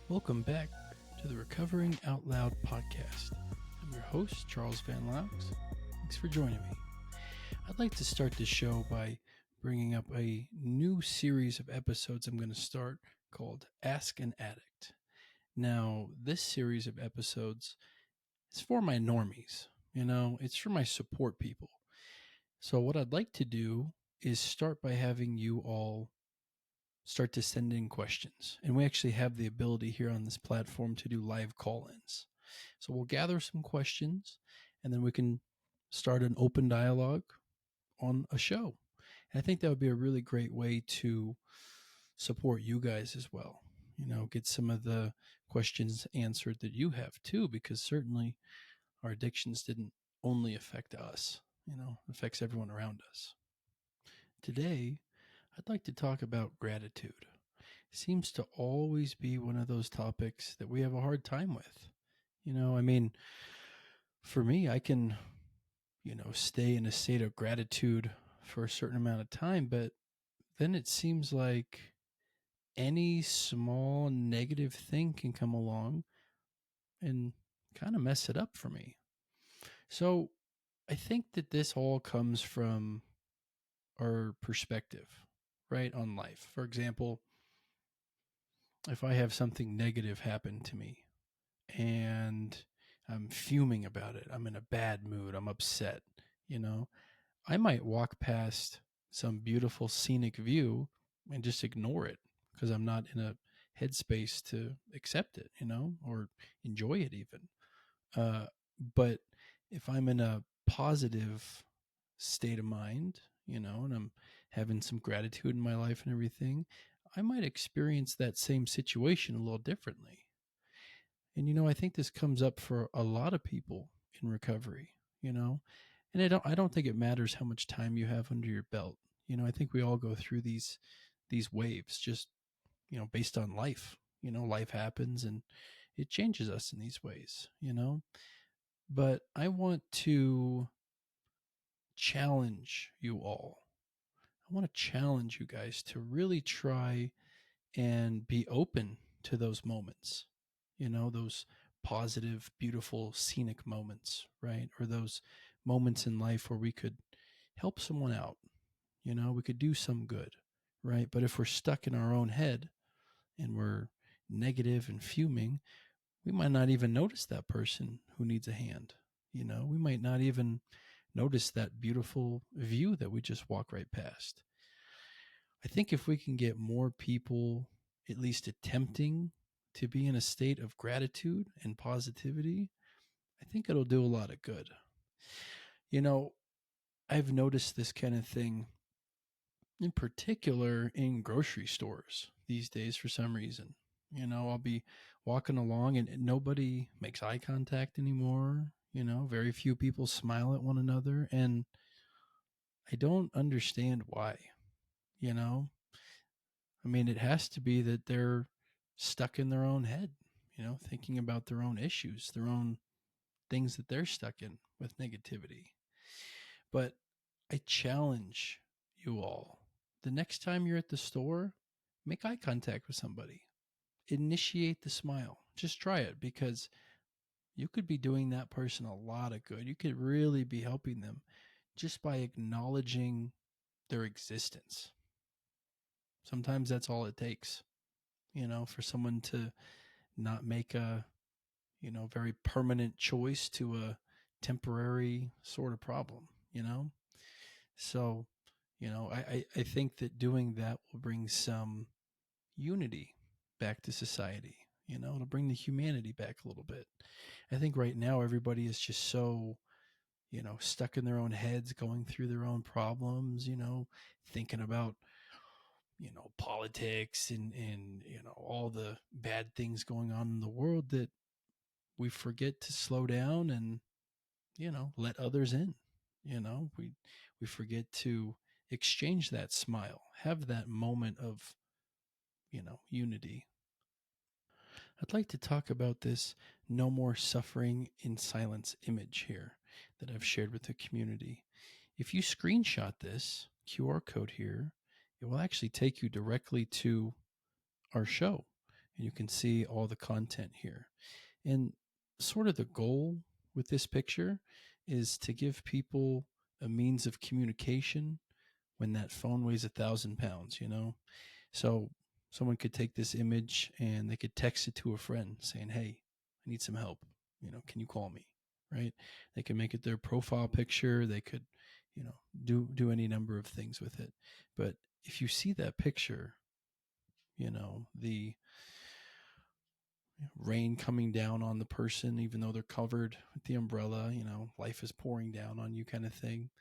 Welcome back to the Recovering Out Loud podcast. I'm your host, Charles Van Laux. Thanks for joining me. I'd like to start this show by bringing up a new series of episodes I'm going to start called Ask an Addict. Now, this series of episodes is for my normies. It's for my support people. So, what I'd like to do is start by having you all start to send in questions. And we actually have the ability here on this platform to do live call-ins. So we'll gather some questions and then we can start an open dialogue on a show. And I think that would be a really great way to support you guys as well. Get some of the questions answered that you have too, because certainly our addictions didn't only affect us, it affects everyone around us. Today, I'd like to talk about gratitude. It seems to always be one of those topics that we have a hard time with. For me, I can, stay in a state of gratitude for a certain amount of time, but then it seems like any small negative thing can come along and kind of mess it up for me. So I think that this all comes from our perspective, right, on life. For example, if I have something negative happen to me and I'm fuming about it, I'm in a bad mood, I'm upset, I might walk past some beautiful scenic view and just ignore it because I'm not in a headspace to accept it, or enjoy it even. But if I'm in a positive state of mind, and I'm having some gratitude in my life and everything, I might experience that same situation a little differently. And I think this comes up for a lot of people in recovery, And I don't think it matters how much time you have under your belt. I think we all go through these waves just, based on life. Life happens and it changes us in these ways, But I want to challenge you all. I want to challenge you guys to really try and be open to those moments, those positive, beautiful, scenic moments, right? Or those moments in life where we could help someone out, we could do some good, right? But if we're stuck in our own head and we're negative and fuming, we might not even notice that person who needs a hand. We might not even notice that beautiful view that we just walk right past. I think if we can get more people at least attempting to be in a state of gratitude and positivity, I think it'll do a lot of good. I've noticed this kind of thing in particular in grocery stores these days for some reason. I'll be walking along and nobody makes eye contact anymore. Very few people smile at one another. And I don't understand why, you know? It has to be that they're stuck in their own head, thinking about their own issues, their own things that they're stuck in with negativity. But I challenge you all, the next time you're at the store, make eye contact with somebody. Initiate the smile. Just try it, because you could be doing that person a lot of good. You could really be helping them just by acknowledging their existence. Sometimes that's all it takes, for someone to not make a, very permanent choice to a temporary sort of problem, So, I think that doing that will bring some unity back to society. It'll bring the humanity back a little bit. I think right now everybody is just so, stuck in their own heads, going through their own problems, thinking about, politics and, all the bad things going on in the world, that we forget to slow down and, let others in. We forget to exchange that smile, have that moment of, unity. I'd like to talk about this no more suffering in silence image here that I've shared with the community. If you screenshot this QR code here, it will actually take you directly to our show. and you can see all the content here. And sort of the goal with this picture is to give people a means of communication when that phone weighs 1,000 pounds, So someone could take this image and they could text it to a friend saying, "Hey, I need some help. Can you call me?" Right? They can make it their profile picture. They could, do any number of things with it. But if you see that picture, the rain coming down on the person, even though they're covered with the umbrella, life is pouring down on you kind of thing.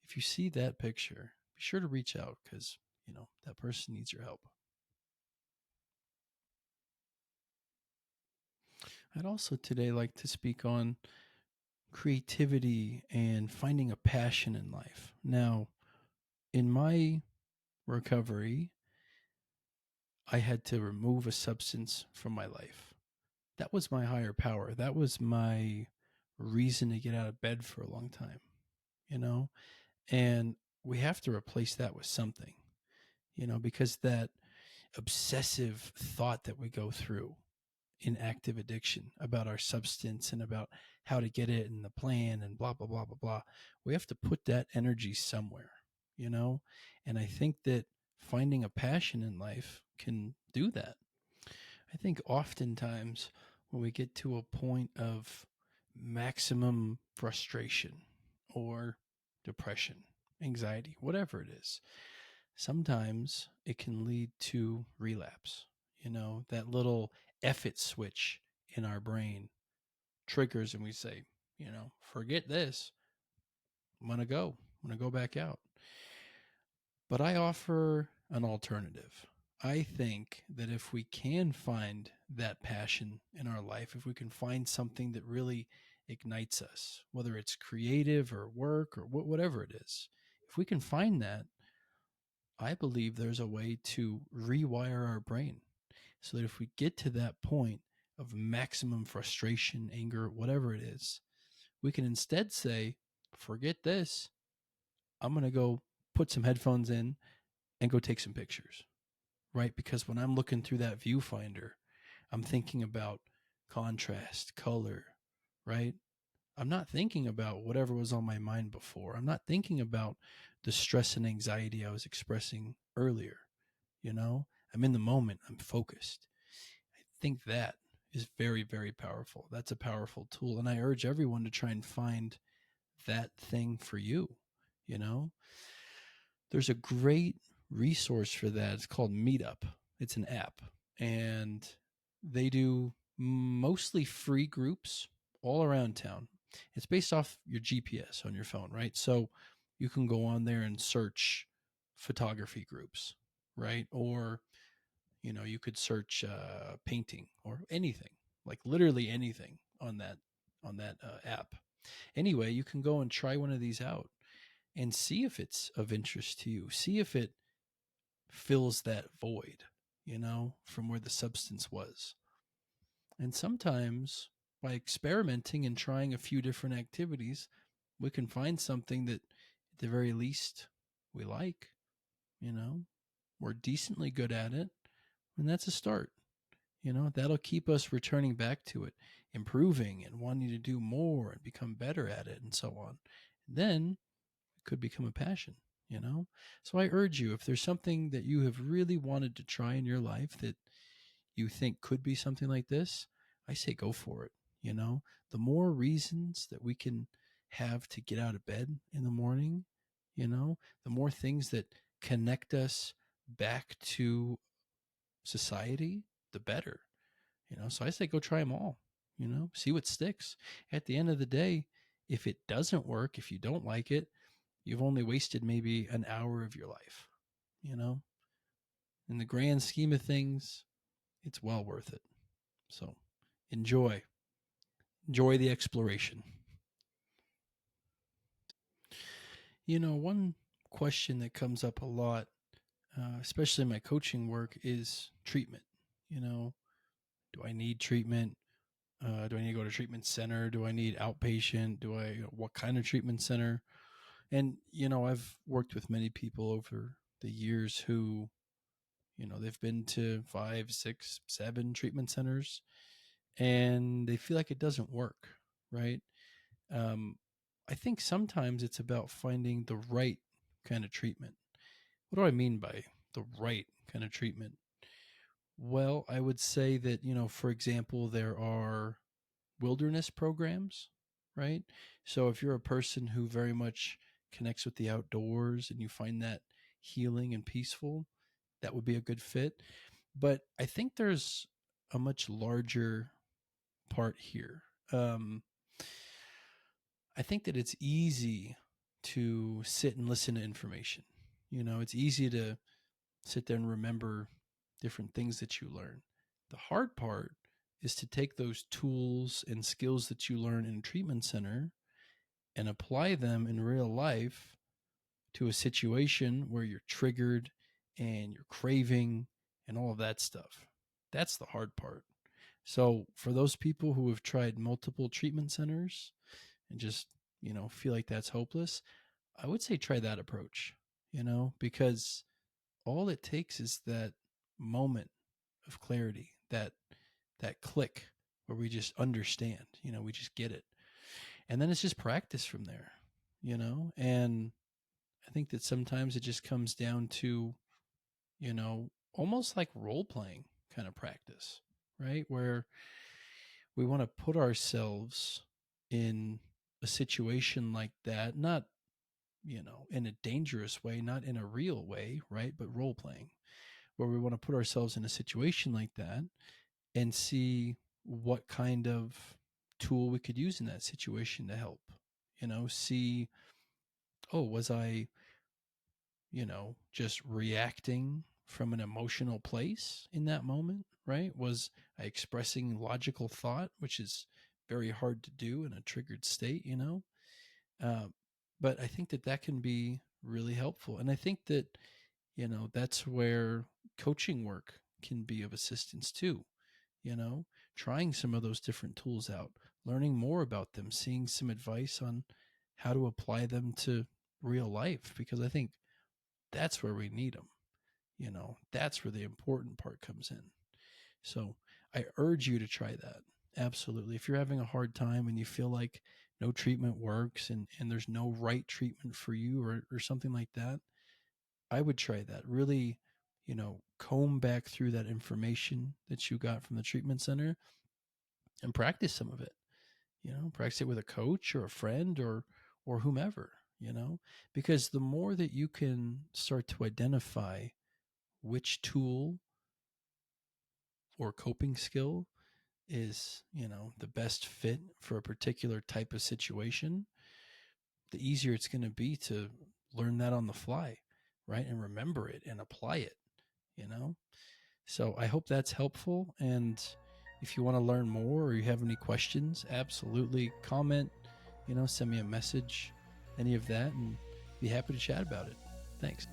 If you see that picture, be sure to reach out because, that person needs your help. I'd also today like to speak on creativity and finding a passion in life. Now, in my recovery, I had to remove a substance from my life. That was my higher power. That was my reason to get out of bed for a long time, you know? And we have to replace that with something, because that obsessive thought that we go through in active addiction about our substance and about how to get it and the plan and blah, blah, blah, blah, blah. We have to put that energy somewhere, you know? And I think that finding a passion in life can do that. I think oftentimes when we get to a point of maximum frustration or depression, anxiety, whatever it is, sometimes it can lead to relapse. That little F it switch in our brain triggers and we say, forget this. I'm going to go. I'm going to go back out. But I offer an alternative. I think that if we can find that passion in our life, if we can find something that really ignites us, whether it's creative or work or whatever it is, if we can find that, I believe there's a way to rewire our brain so that if we get to that point of maximum frustration, anger, whatever it is, we can instead say, forget this. I'm going to go put some headphones in and go take some pictures, right? Because when I'm looking through that viewfinder, I'm thinking about contrast, color, right? I'm not thinking about whatever was on my mind before. I'm not thinking about the stress and anxiety I was expressing earlier. I'm in the moment, I'm focused. I think that is very, very powerful. That's a powerful tool. And I urge everyone to try and find that thing for you. You know, there's a great resource for that. It's called Meetup. It's an app, and they do mostly free groups all around town. It's based off your GPS on your phone, right? So you can go on there and search photography groups, right? Or you could search painting or anything, like literally anything on that app. Anyway, you can go and try one of these out and see if it's of interest to you. See if it fills that void, from where the substance was. And sometimes by experimenting and trying a few different activities, we can find something that at the very least we like, you know, we're decently good at it. And that's a start. That'll keep us returning back to it, improving and wanting to do more and become better at it and so on. And then it could become a passion. So I urge you, if there's something that you have really wanted to try in your life that you think could be something like this, I say go for it. The more reasons that we can have to get out of bed in the morning, the more things that connect us back to society, the better. So I say go try them all. See what sticks. At the end of the day, if it doesn't work, if you don't like it, you've only wasted maybe an hour of your life. you know in the grand scheme of things, it's well worth it. So enjoy the exploration. One question that comes up a lot, especially in my coaching work, is treatment. Do I need treatment? Do I need to go to treatment center? Do I need outpatient? What kind of treatment center? And I've worked with many people over the years who They've been to 5, 6, 7 treatment centers and they feel like it doesn't work, right? Um, I think sometimes it's about finding the right kind of treatment. What do I mean by the right kind of treatment? Well, I would say that, for example, there are wilderness programs, right? So if you're a person who very much connects with the outdoors and you find that healing and peaceful, that would be a good fit. But I think there's a much larger part here. I think that it's easy to sit and listen to information. It's easy to sit there and remember different things that you learn. The hard part is to take those tools and skills that you learn in a treatment center and apply them in real life to a situation where you're triggered and you're craving and all of that stuff. That's the hard part. So, for those people who have tried multiple treatment centers and just, feel like that's hopeless, I would say try that approach, because all it takes is that moment of clarity, that click where we just understand, we just get it. And then it's just practice from there, and I think that sometimes it just comes down to, almost like role playing kind of practice, right? Where we want to put ourselves in a situation like that, not, in a dangerous way, not in a real way, right? But role playing, where we want to put ourselves in a situation like that and see what kind of tool we could use in that situation to help. See, oh, was I, just reacting from an emotional place in that moment, right? Was I expressing logical thought, which is very hard to do in a triggered state, Uh, but I think that can be really helpful. And I think that, that's where coaching work can be of assistance too, you know, trying some of those different tools out, learning more about them, seeing some advice on how to apply them to real life, because I think that's where we need them. That's where the important part comes in. So I urge you to try that. Absolutely. If you're having a hard time and you feel like no treatment works and there's no right treatment for you or something like that, I would try that. Really, comb back through that information that you got from the treatment center and practice some of it. Practice it with a coach or a friend or whomever, because the more that you can start to identify which tool or coping skill is, the best fit for a particular type of situation, the easier it's going to be to learn that on the fly, right? And remember it and apply it, you know? So I hope that's helpful. And if you want to learn more or you have any questions, absolutely comment, send me a message, any of that, and be happy to chat about it. Thanks.